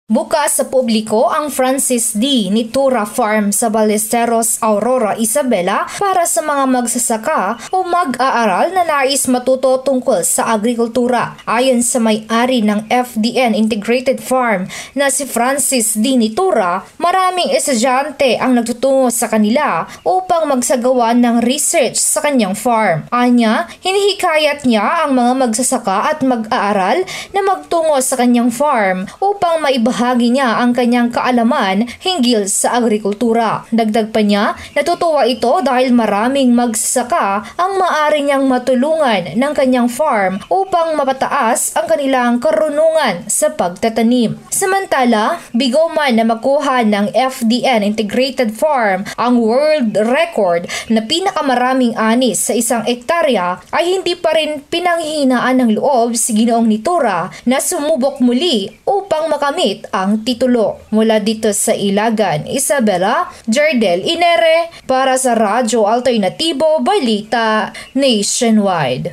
Bukas sa publiko ang Francis D. Nitura Farm sa Ballesteros, Aurora, Isabela para sa mga magsasaka o mag-aaral na nais matuto tungkol sa agrikultura. Ayon sa may-ari ng FDN Integrated Farm na si Francis D. Nitura, maraming estudyante ang nagtutungo sa kanila upang magsagawa ng research sa kanyang farm. Anya, hinihikayat niya ang mga magsasaka at mag-aaral na magtungo sa kanyang farm upang maibahagi niya ang kanyang kaalaman hinggil sa agrikultura. Dagdag pa niya, natutuwa ito dahil maraming magsasaka ang maaari niyang matulungan ng kanyang farm upang mapataas ang kanilang karunungan sa pagtatanim. Samantala, bigo man na makuha ng FDN Integrated Farm ang world record na pinakamaraming anis sa isang ektarya, ay hindi pa rin pinanghihinaan ng loob si Ginoong Nitura na sumubok muli upang makamit ang titulo. Mula dito sa Ilagan, Isabela, Jardel Inere para sa Radyo Alternatibo Balita Nationwide.